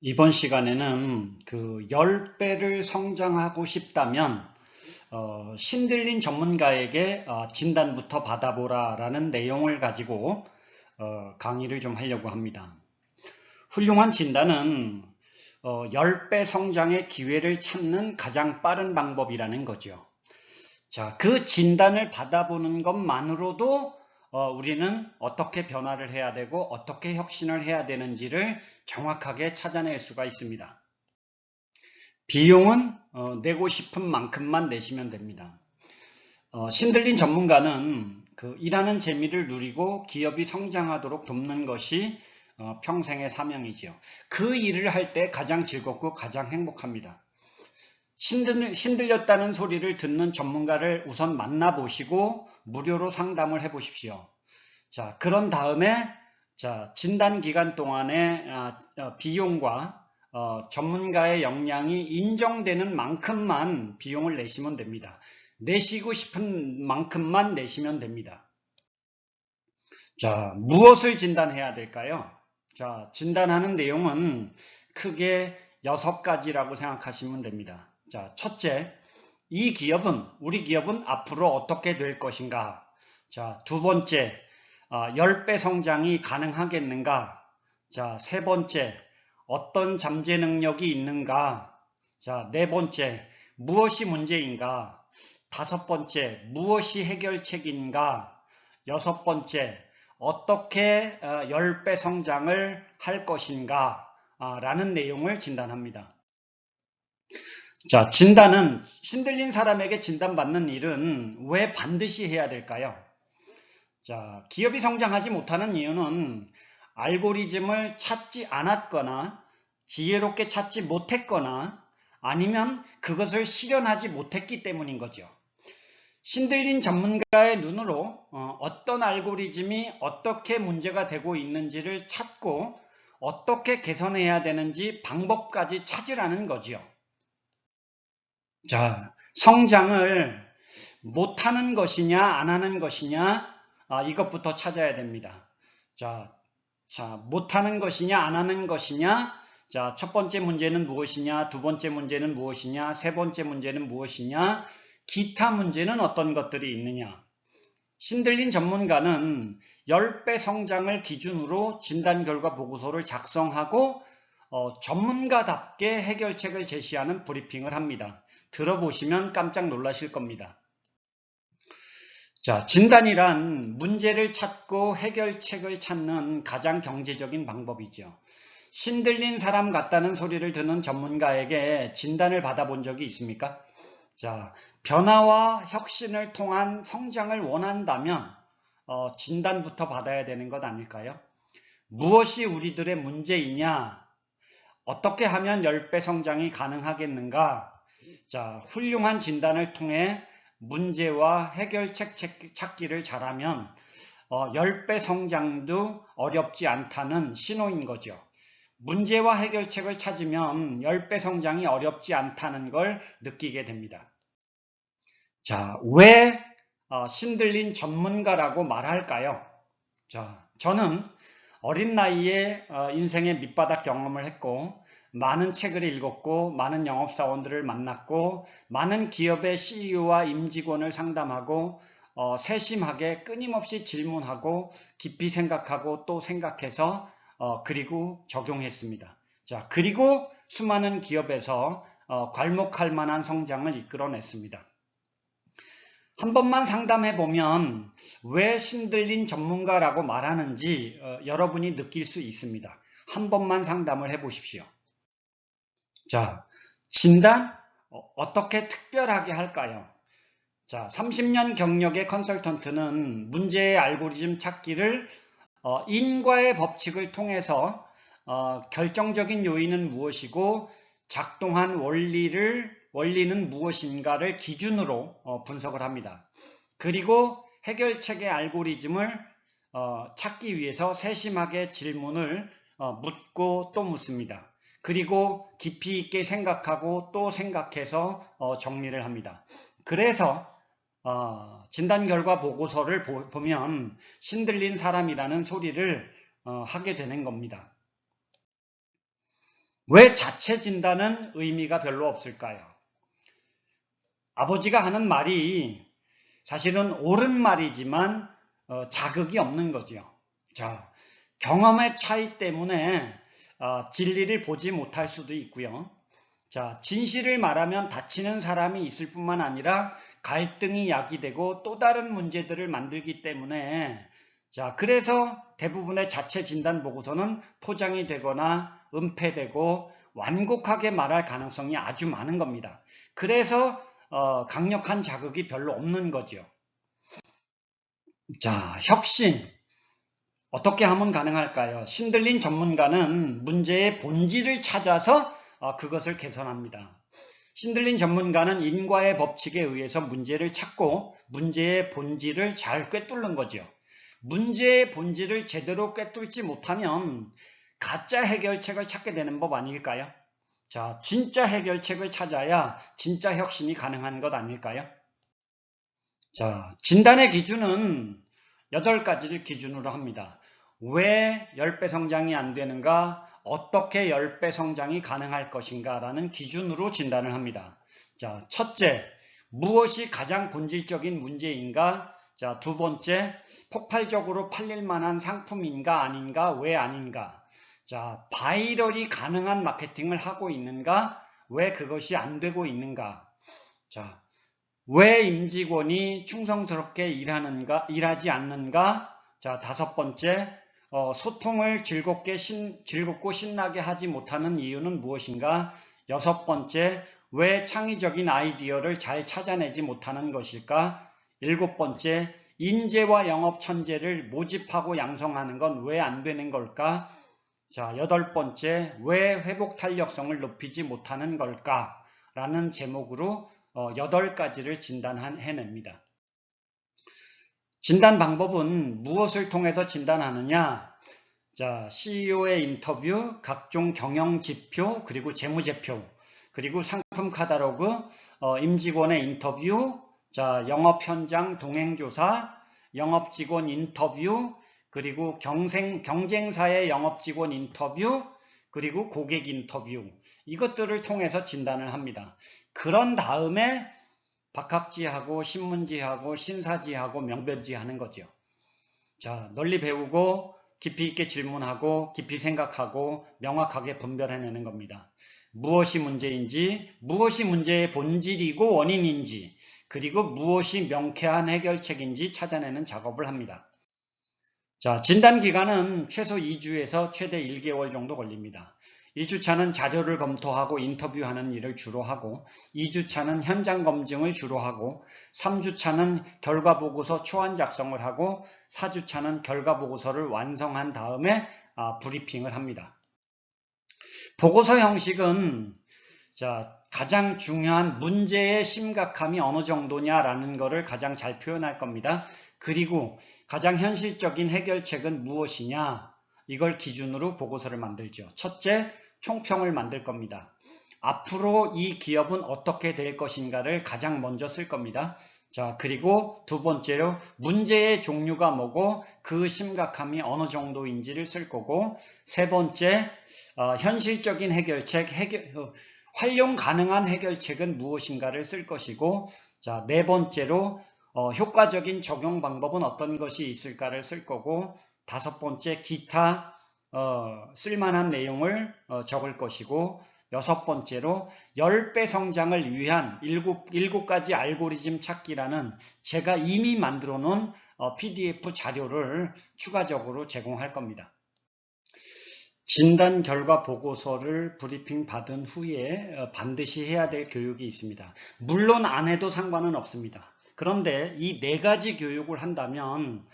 이번 시간에는 그 10배를 성장하고 싶다면 신들린 전문가에게 진단부터 받아보라 라는 내용을 가지고 강의를 좀 하려고 합니다. 훌륭한 진단은 10배 성장의 기회를 찾는 가장 빠른 방법이라는 거죠. 자, 그 진단을 받아보는 것만으로도 우리는 어떻게 변화를 해야 되고 어떻게 혁신을 해야 되는지를 정확하게 찾아낼 수가 있습니다. 비용은 내고 싶은 만큼만 내시면 됩니다. 신들린 전문가는 그 일하는 재미를 누리고 기업이 성장하도록 돕는 것이 평생의 사명이지요. 그 일을 할 때 가장 즐겁고 가장 행복합니다. 신들렸다는 소리를 듣는 전문가를 우선 만나보시고 무료로 상담을 해보십시오. 자, 그런 다음에 진단 기간 동안의 비용과 전문가의 역량이 인정되는 만큼만 비용을 내시면 됩니다. 내시고 싶은 만큼만 내시면 됩니다. 자, 무엇을 진단해야 될까요? 자, 진단하는 내용은 크게 6가지라고 생각하시면 됩니다. 자, 첫째, 우리 기업은 앞으로 어떻게 될 것인가? 자, 두 번째, 10배 성장이 가능하겠는가? 자, 세 번째, 어떤 잠재 능력이 있는가? 자, 네 번째, 무엇이 문제인가? 다섯 번째, 무엇이 해결책인가? 여섯 번째, 어떻게 10배 성장을 할 것인가? 라는 내용을 진단합니다. 자, 진단은 신들린 사람에게 진단받는 일은 왜 반드시 해야 될까요? 자, 기업이 성장하지 못하는 이유는 알고리즘을 찾지 않았거나 지혜롭게 찾지 못했거나 아니면 그것을 실현하지 못했기 때문인 거죠. 신들린 전문가의 눈으로 어떤 알고리즘이 어떻게 문제가 되고 있는지를 찾고 어떻게 개선해야 되는지 방법까지 찾으라는 거죠. 자, 성장을 못하는 것이냐 안 하는 것이냐 이것부터 찾아야 됩니다. 자, 못하는 것이냐 안 하는 것이냐. 자, 첫 번째 문제는 무엇이냐, 두 번째 문제는 무엇이냐, 세 번째 문제는 무엇이냐, 기타 문제는 어떤 것들이 있느냐. 신들린 전문가는 10배 성장을 기준으로 진단결과 보고서를 작성하고 전문가답게 해결책을 제시하는 브리핑을 합니다. 들어보시면 깜짝 놀라실 겁니다. 자, 진단이란 문제를 찾고 해결책을 찾는 가장 경제적인 방법이죠. 신들린 사람 같다는 소리를 듣는 전문가에게 진단을 받아본 적이 있습니까? 자, 변화와 혁신을 통한 성장을 원한다면 진단부터 받아야 되는 것 아닐까요? 무엇이 우리들의 문제이냐? 어떻게 하면 10배 성장이 가능하겠는가? 자, 훌륭한 진단을 통해 문제와 해결책 찾기를 잘하면 10배 성장도 어렵지 않다는 신호인 거죠. 문제와 해결책을 찾으면 10배 성장이 어렵지 않다는 걸 느끼게 됩니다. 자, 왜 신들린 전문가라고 말할까요? 자, 저는 어린 나이에 인생의 밑바닥 경험을 했고 많은 책을 읽었고 많은 영업사원들을 만났고 많은 기업의 CEO와 임직원을 상담하고 세심하게 끊임없이 질문하고 깊이 생각하고 또 생각해서 그리고 적용했습니다. 자, 그리고 수많은 기업에서 괄목할 만한 성장을 이끌어냈습니다. 한 번만 상담해 보면 왜 신들린 전문가라고 말하는지 여러분이 느낄 수 있습니다. 한 번만 상담을 해 보십시오. 자, 진단 어떻게 특별하게 할까요? 자, 30년 경력의 컨설턴트는 문제의 알고리즘 찾기를 인과의 법칙을 통해서 결정적인 요인은 무엇이고 작동한 원리는 무엇인가를 기준으로 분석을 합니다. 그리고 해결책의 알고리즘을 찾기 위해서 세심하게 질문을 묻고 또 묻습니다. 그리고 깊이 있게 생각하고 또 생각해서 정리를 합니다. 그래서 진단 결과 보고서를 보면 신들린 사람이라는 소리를 하게 되는 겁니다. 왜 자체 진단은 의미가 별로 없을까요? 아버지가 하는 말이 사실은 옳은 말이지만 자극이 없는 거죠. 자, 경험의 차이 때문에 진리를 보지 못할 수도 있고요. 자, 진실을 말하면 다치는 사람이 있을 뿐만 아니라 갈등이 야기되고 또 다른 문제들을 만들기 때문에 자, 그래서 대부분의 자체 진단 보고서는 포장이 되거나 은폐되고 완곡하게 말할 가능성이 아주 많은 겁니다. 그래서 강력한 자극이 별로 없는 거죠. 자, 혁신. 어떻게 하면 가능할까요? 신들린 전문가는 문제의 본질을 찾아서 그것을 개선합니다. 신들린 전문가는 인과의 법칙에 의해서 문제를 찾고 문제의 본질을 잘 꿰뚫는 거죠. 문제의 본질을 제대로 꿰뚫지 못하면 가짜 해결책을 찾게 되는 법 아닐까요? 자, 진짜 해결책을 찾아야 진짜 혁신이 가능한 것 아닐까요? 자, 진단의 기준은 8가지를 기준으로 합니다. 왜 10배 성장이 안 되는가? 어떻게 10배 성장이 가능할 것인가? 라는 기준으로 진단을 합니다. 자, 첫째, 무엇이 가장 본질적인 문제인가? 자, 두 번째, 폭발적으로 팔릴 만한 상품인가 아닌가? 왜 아닌가? 자, 바이럴이 가능한 마케팅을 하고 있는가? 왜 그것이 안 되고 있는가? 자, 왜 임직원이 충성스럽게 일하지 않는가? 자, 다섯 번째, 소통을 즐겁고 신나게 하지 못하는 이유는 무엇인가? 여섯 번째, 왜 창의적인 아이디어를 잘 찾아내지 못하는 것일까? 일곱 번째, 인재와 영업 천재를 모집하고 양성하는 건 왜 안 되는 걸까? 자, 여덟 번째, 왜 회복 탄력성을 높이지 못하는 걸까? 라는 제목으로 8가지를 진단해냅니다. 진단 방법은 무엇을 통해서 진단하느냐? 자, CEO의 인터뷰, 각종 경영 지표, 그리고 재무제표, 그리고 상품 카탈로그, 임직원의 인터뷰, 자, 영업 현장 동행조사, 영업직원 인터뷰, 그리고 경쟁사의 영업직원 인터뷰, 그리고 고객 인터뷰, 이것들을 통해서 진단을 합니다. 그런 다음에 박학지하고 신문지하고 신사지하고 명변지하는 거죠. 자, 널리 배우고 깊이 있게 질문하고 깊이 생각하고 명확하게 분별해내는 겁니다. 무엇이 문제인지, 무엇이 문제의 본질이고 원인인지, 그리고 무엇이 명쾌한 해결책인지 찾아내는 작업을 합니다. 자, 진단 기간은 최소 2주에서 최대 1개월 정도 걸립니다. 1주차는 자료를 검토하고 인터뷰하는 일을 주로 하고 2주차는 현장 검증을 주로 하고 3주차는 결과보고서 초안 작성을 하고 4주차는 결과보고서를 완성한 다음에 브리핑을 합니다. 보고서 형식은 자, 가장 중요한 문제의 심각함이 어느 정도냐라는 것을 가장 잘 표현할 겁니다. 그리고 가장 현실적인 해결책은 무엇이냐, 이걸 기준으로 보고서를 만들죠. 첫째, 총평을 만들 겁니다. 앞으로 이 기업은 어떻게 될 것인가를 가장 먼저 쓸 겁니다. 자, 그리고 두 번째로 문제의 종류가 뭐고 그 심각함이 어느 정도인지를 쓸 거고, 세 번째, 현실적인 해결책, 활용 가능한 해결책은 무엇인가를 쓸 것이고, 자, 네 번째로 효과적인 적용 방법은 어떤 것이 있을까를 쓸 거고, 다섯 번째, 기타 쓸만한 내용을 적을 것이고, 여섯 번째로 10배 성장을 위한 7가지 알고리즘 찾기라는 제가 이미 만들어 놓은 PDF 자료를 추가적으로 제공할 겁니다. 진단 결과 보고서를 브리핑 받은 후에 반드시 해야 될 교육이 있습니다. 물론 안 해도 상관은 없습니다. 그런데 이 4가지 교육을 한다면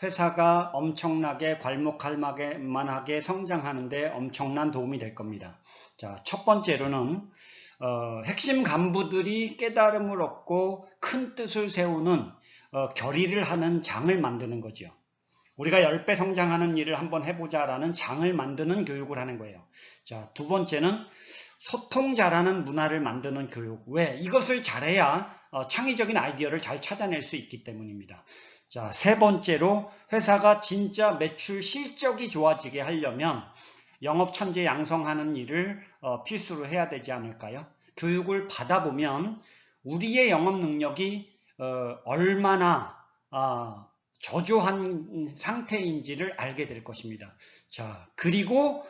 회사가 엄청나게 괄목할만하게 성장하는데 엄청난 도움이 될 겁니다. 자, 첫 번째로는 핵심 간부들이 깨달음을 얻고 큰 뜻을 세우는 결의를 하는 장을 만드는 거죠. 우리가 10배 성장하는 일을 한번 해보자라는 장을 만드는 교육을 하는 거예요. 자, 두 번째는 소통 잘하는 문화를 만드는 교육. 왜? 이것을 잘해야 창의적인 아이디어를 잘 찾아낼 수 있기 때문입니다. 자, 세 번째로 회사가 진짜 매출 실적이 좋아지게 하려면 영업 천재 양성하는 일을 필수로 해야 되지 않을까요? 교육을 받아보면 우리의 영업 능력이 얼마나 저조한 상태인지를 알게 될 것입니다. 자, 그리고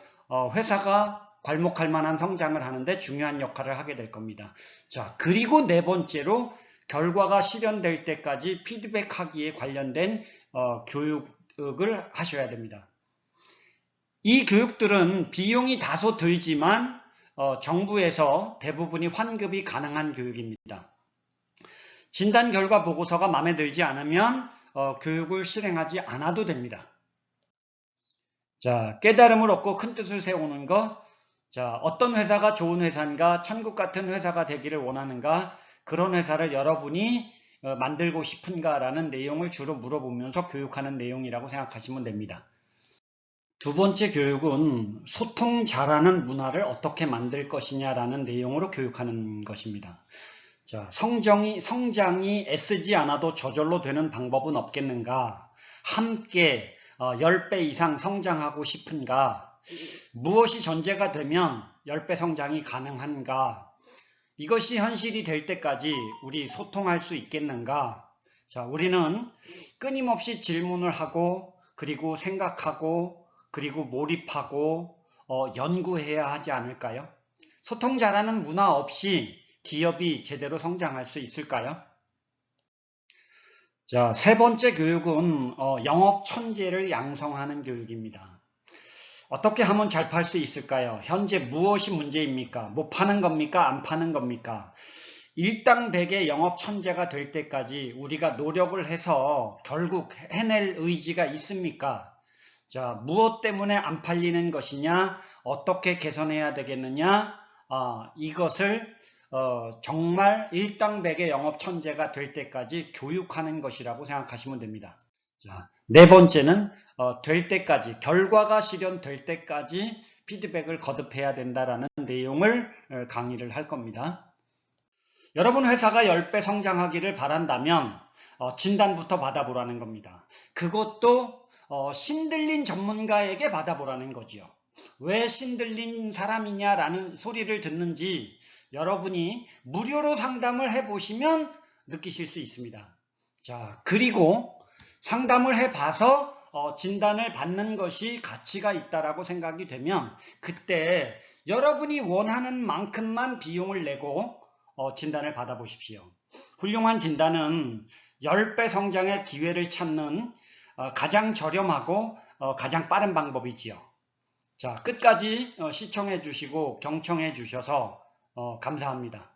회사가 괄목할 만한 성장을 하는데 중요한 역할을 하게 될 겁니다. 자, 그리고 네 번째로 결과가 실현될 때까지 피드백하기에 관련된 교육을 하셔야 됩니다. 이 교육들은 비용이 다소 들지만 정부에서 대부분이 환급이 가능한 교육입니다. 진단 결과 보고서가 마음에 들지 않으면 교육을 실행하지 않아도 됩니다. 자, 깨달음을 얻고 큰 뜻을 세우는 것. 자, 어떤 회사가 좋은 회사인가, 천국 같은 회사가 되기를 원하는가, 그런 회사를 여러분이 만들고 싶은가라는 내용을 주로 물어보면서 교육하는 내용이라고 생각하시면 됩니다. 두 번째 교육은 소통 잘하는 문화를 어떻게 만들 것이냐라는 내용으로 교육하는 것입니다. 자, 성장이 애쓰지 않아도 저절로 되는 방법은 없겠는가? 함께 10배 이상 성장하고 싶은가? 무엇이 전제가 되면 10배 성장이 가능한가? 이것이 현실이 될 때까지 우리 소통할 수 있겠는가? 자, 우리는 끊임없이 질문을 하고 그리고 생각하고 그리고 몰입하고 연구해야 하지 않을까요? 소통 잘하는 문화 없이 기업이 제대로 성장할 수 있을까요? 자, 세 번째 교육은 영업 천재를 양성하는 교육입니다. 어떻게 하면 잘 팔 수 있을까요? 현재 무엇이 문제입니까? 뭐 파는 겁니까? 안 파는 겁니까? 일당백의 영업 천재가 될 때까지 우리가 노력을 해서 결국 해낼 의지가 있습니까? 자, 무엇 때문에 안 팔리는 것이냐? 어떻게 개선해야 되겠느냐? 이것을 정말 일당백의 영업 천재가 될 때까지 교육하는 것이라고 생각하시면 됩니다. 자, 네 번째는 될 때까지, 결과가 실현될 때까지 피드백을 거듭해야 된다라는 내용을 강의를 할 겁니다. 여러분 회사가 10배 성장하기를 바란다면 진단부터 받아보라는 겁니다. 그것도 신들린 전문가에게 받아보라는 거지요. 왜 신들린 사람이냐라는 소리를 듣는지 여러분이 무료로 상담을 해보시면 느끼실 수 있습니다. 자, 그리고 상담을 해봐서 진단을 받는 것이 가치가 있다라고 생각이 되면 그때 여러분이 원하는 만큼만 비용을 내고 진단을 받아보십시오. 훌륭한 진단은 10배 성장의 기회를 찾는 가장 저렴하고 가장 빠른 방법이지요. 자, 끝까지 시청해 주시고 경청해 주셔서 감사합니다.